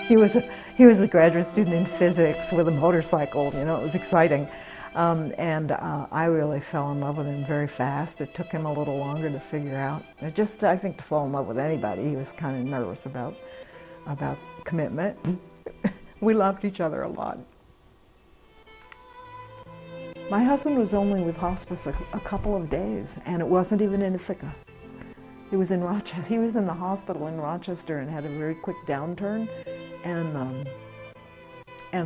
He was a graduate student in physics with a motorcycle. You know, it was exciting. I really fell in love with him very fast. It took him a little longer to figure out. I think to fall in love with anybody, he was kind of nervous about commitment. We loved each other a lot. My husband was only with hospice a couple of days, and it wasn't even in Ithaca. He was in Rochester. He was in the hospital in Rochester and had a very quick downturn, and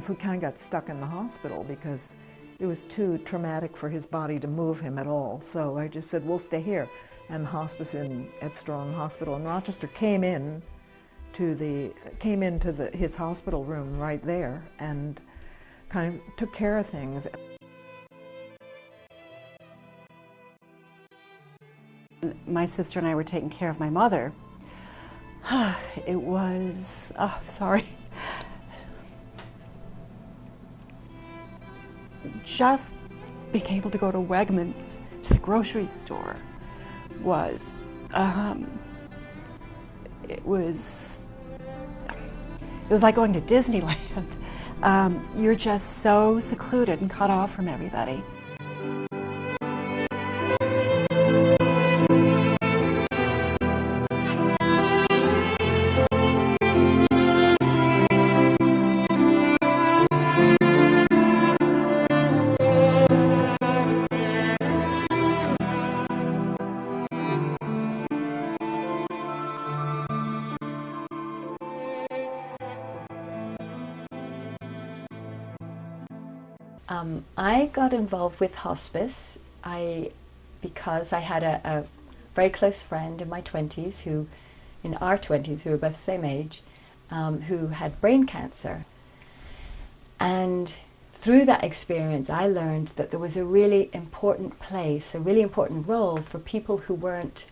so he kind of got stuck in the hospital because it was too traumatic for his body to move him at all. So I just said, we'll stay here. And the hospice at Strong Hospital in Rochester came into his hospital room right there and kind of took care of things. My sister and I were taking care of my mother. It was, just being able to go to Wegmans, to the grocery store, was, it was like going to Disneyland. You're just so secluded and cut off from everybody. I got involved with hospice because I had a very close friend in my 20s, in our 20s, who were both the same age, who had brain cancer. And through that experience, I learned that there was a really important place, a really important role for people who weren't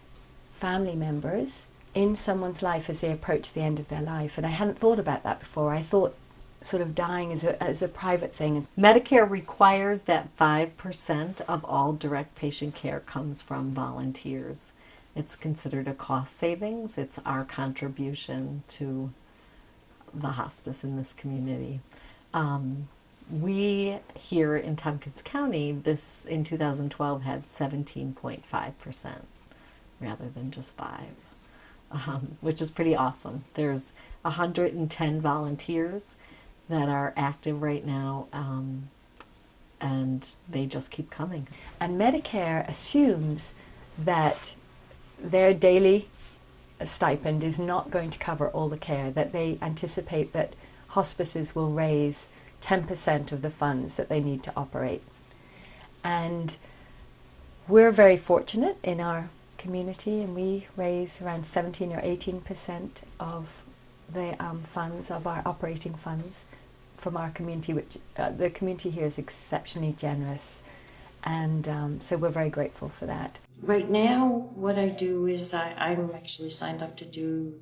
family members in someone's life as they approach the end of their life. And I hadn't thought about that before. I thought sort of dying as a private thing. Medicare requires that 5% of all direct patient care comes from volunteers. It's considered a cost savings. It's our contribution to the hospice in this community. We here in Tompkins County, this in 2012 had 17.5% rather than just 5, which is pretty awesome. There's 110 volunteers that are active right now, and they just keep coming. And Medicare assumes that their daily stipend is not going to cover all the care, that they anticipate that hospices will raise 10% of the funds that they need to operate. And we're very fortunate in our community, and we raise around 17 or 18% of the funds, of our operating funds from our community, which the community here is exceptionally generous, and so we're very grateful for that. Right now, what I do is I'm actually signed up to do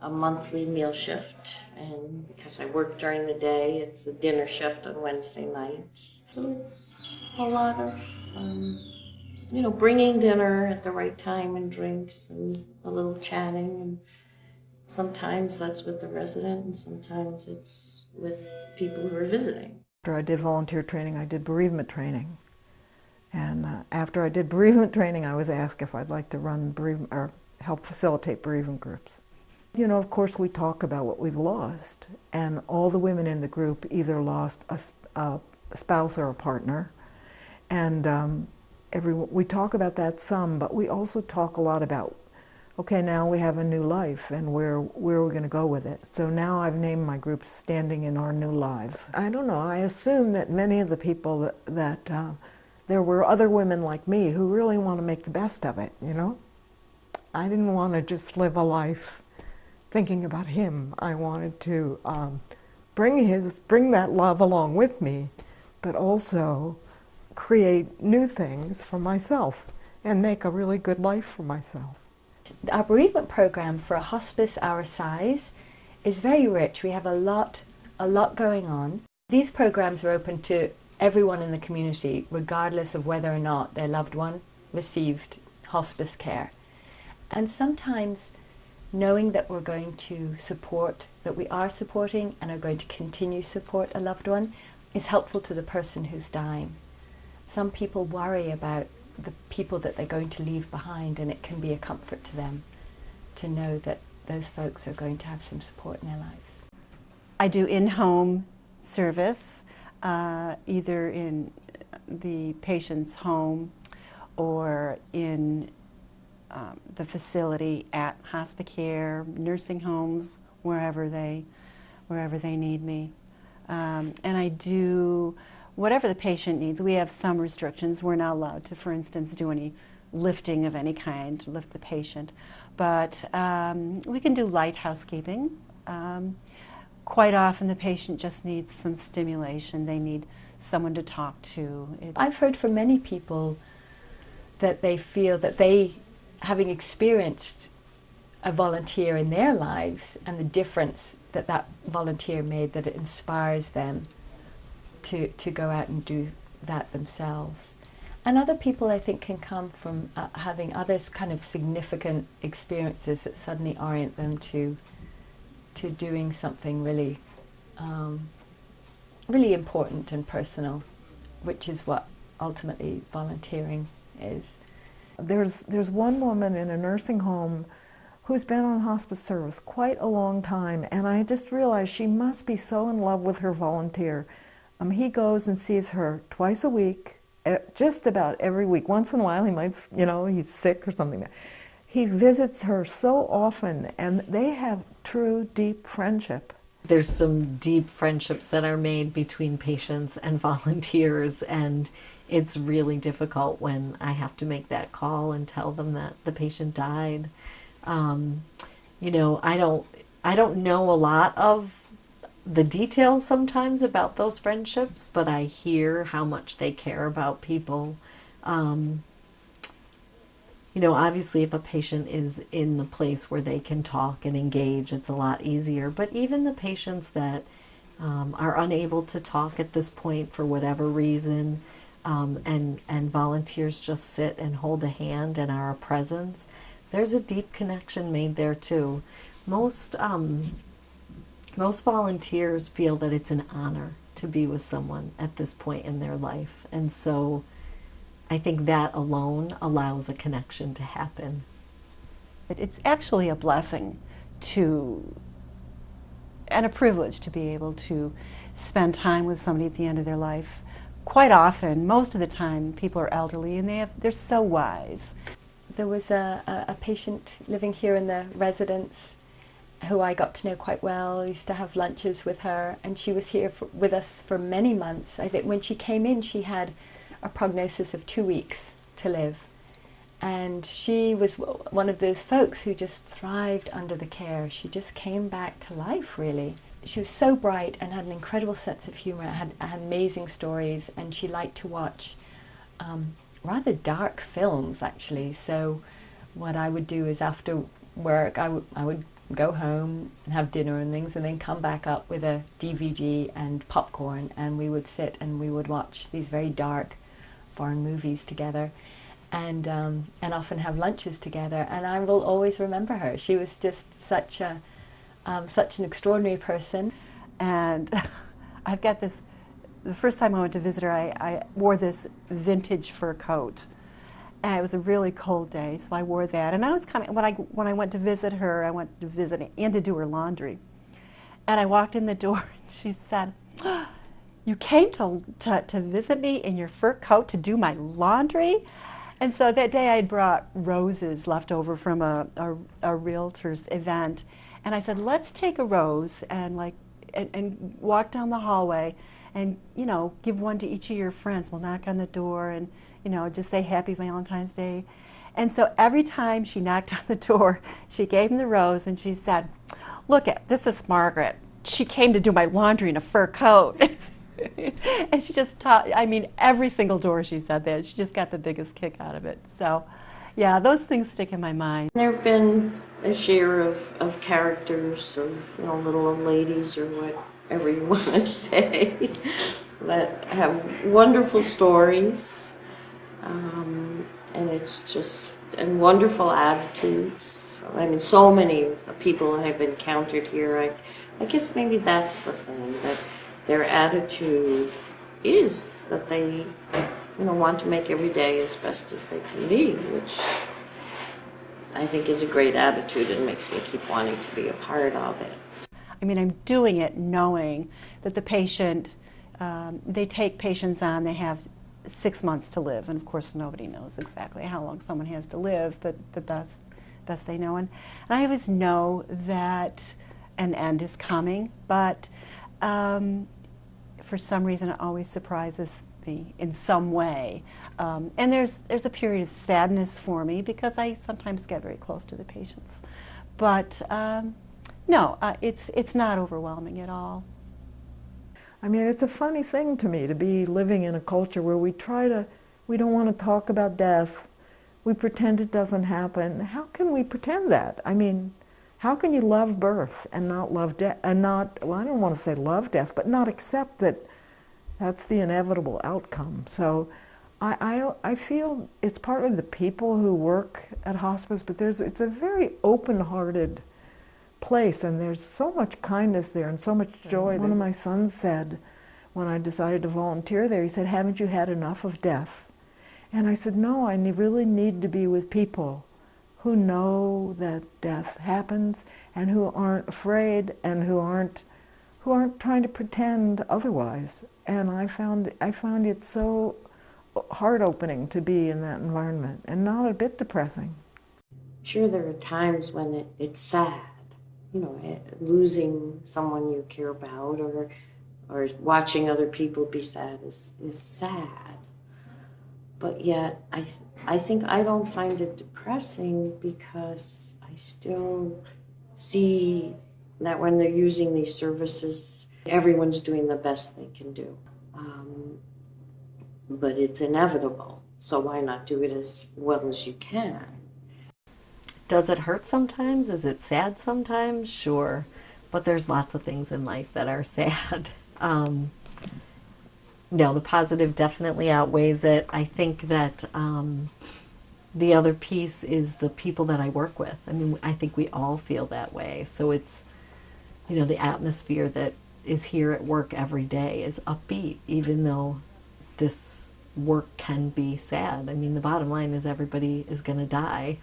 a monthly meal shift, and because I work during the day, it's a dinner shift on Wednesday nights. So it's a lot of, bringing dinner at the right time and drinks and a little chatting, and sometimes that's with the resident and sometimes it's with people who are visiting. After I did volunteer training, I did bereavement training. And after I did bereavement training, I was asked if I'd like to run bereavement or help facilitate bereavement groups. You know, of course, we talk about what we've lost, and all the women in the group either lost a spouse or a partner, and we talk about that some, but we also talk a lot about, okay, now we have a new life, and where are we going to go with it? So now I've named my group Standing in Our New Lives. I don't know, I assume that many of the people that there were other women like me who really want to make the best of it, you know? I didn't want to just live a life thinking about him. I wanted to bring that love along with me, but also create new things for myself and make a really good life for myself. Our bereavement program for a hospice our size is very rich. We have a lot going on. These programs are open to everyone in the community, regardless of whether or not their loved one received hospice care. And sometimes knowing that we're going to support, that we are supporting and are going to continue to support a loved one is helpful to the person who's dying. Some people worry about the people that they're going to leave behind, and it can be a comfort to them to know that those folks are going to have some support in their lives. I do in-home service, either in the patient's home or in the facility at Hospicare, nursing homes, wherever they need me. And I do whatever the patient needs. We have some restrictions. We're not allowed to, for instance, do any lifting of any kind, lift the patient. But we can do light housekeeping. Quite often the patient just needs some stimulation. They need someone to talk to. I've heard from many people that they feel that they, having experienced a volunteer in their lives and the difference that that volunteer made, that it inspires them to go out and do that themselves. And other people, I think, can come from having other kind of significant experiences that suddenly orient them to doing something really, really important and personal, which is what ultimately volunteering is. There's one woman in a nursing home who's been on hospice service quite a long time, and I just realized she must be so in love with her volunteer. He goes and sees her twice a week, just about every week. Once in a while he might, he's sick or something. He visits her so often, and they have true, deep friendship. There's some deep friendships that are made between patients and volunteers, and it's really difficult when I have to make that call and tell them that the patient died. I don't know a lot of the details sometimes about those friendships, but I hear how much they care about people. Obviously if a patient is in the place where they can talk and engage, it's a lot easier. But even the patients that are unable to talk at this point for whatever reason, and volunteers just sit and hold a hand and are a presence, there's a deep connection made there too. Most volunteers feel that it's an honor to be with someone at this point in their life, and so I think that alone allows a connection to happen. It's actually a blessing and a privilege to be able to spend time with somebody at the end of their life. Quite often, most of the time, people are elderly and they're so wise. There was a patient living here in the residence who I got to know quite well. I used to have lunches with her, and she was here with us for many months. I think when she came in, she had a prognosis of 2 weeks to live. And she was one of those folks who just thrived under the care. She just came back to life, really. She was so bright and had an incredible sense of humor, had amazing stories, and she liked to watch rather dark films, actually. So what I would do is after work, I would go home and have dinner and things, and then come back up with a DVD and popcorn, and we would sit and we would watch these very dark foreign movies together, and often have lunches together. And I will always remember her. She was just such an extraordinary person. And I've got this. The first time I went to visit her, I wore this vintage fur coat. And it was a really cold day, so I wore that. And I was when I went to visit her, I went to visit and to do her laundry. And I walked in the door, and she said, "You came to visit me in your fur coat to do my laundry?" And so that day I had brought roses left over from a realtor's event. And I said, let's take a rose and walk down the hallway and, give one to each of your friends. We'll knock on the door and, just say Happy Valentine's Day. And so every time she knocked on the door, she gave him the rose and she said, "Look, this is Margaret. She came to do my laundry in a fur coat." And she just taught, every single door she said that. She just got the biggest kick out of it. So, yeah, those things stick in my mind. There have been a share of characters, of little old ladies or whatever you want to say, that have wonderful stories, and it's just and wonderful attitudes. I mean, so many people I've encountered here, I guess maybe that's the thing, that their attitude is that they, want to make every day as best as they can be, which I think is a great attitude and makes me keep wanting to be a part of it. I mean, I'm doing it knowing that the patient, they take patients on, they have 6 months to live, and of course nobody knows exactly how long someone has to live, but the best they know. And I always know that an end is coming, but for some reason it always surprises me in some way. And there's a period of sadness for me because I sometimes get very close to the patients. But no, it's not overwhelming at all. I mean, it's a funny thing to me to be living in a culture where we don't want to talk about death. We pretend it doesn't happen. How can we pretend that? I mean, how can you love birth and not love death, and not, well, I don't want to say love death, but not accept that that's the inevitable outcome. So I feel it's partly the people who work at hospice, but it's a very open-hearted place, and there's so much kindness there and so much joy. One of my sons said, when I decided to volunteer there, he said, "Haven't you had enough of death?" And I said, "No, I really need to be with people who know that death happens and who aren't afraid and who aren't trying to pretend otherwise." And I found it so heart-opening to be in that environment and not a bit depressing. Sure, there are times when it's sad, losing someone you care about, or watching other people be sad is sad. But yet, I think I don't find it depressing because I still see that when they're using these services, everyone's doing the best they can do. But it's inevitable, so why not do it as well as you can? Does it hurt sometimes? Is it sad sometimes? Sure. But there's lots of things in life that are sad. No, the positive definitely outweighs it. I think that the other piece is the people that I work with. I mean, I think we all feel that way. So it's, the atmosphere that is here at work every day is upbeat, even though this work can be sad. I mean, the bottom line is everybody is going to die.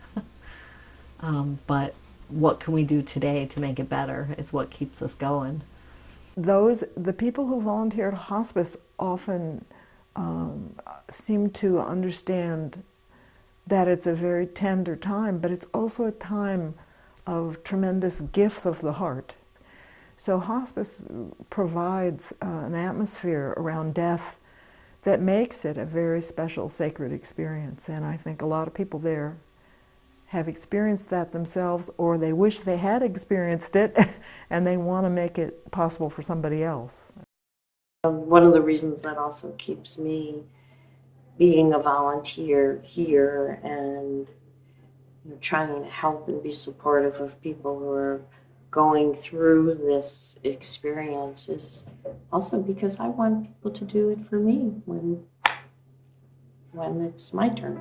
But what can we do today to make it better is what keeps us going. The people who volunteer at hospice often seem to understand that it's a very tender time, but it's also a time of tremendous gifts of the heart. So hospice provides an atmosphere around death that makes it a very special, sacred experience. And I think a lot of people there have experienced that themselves, or they wish they had experienced it, and they want to make it possible for somebody else. One of the reasons that also keeps me being a volunteer here and trying to help and be supportive of people who are going through this experience is also because I want people to do it for me when it's my turn.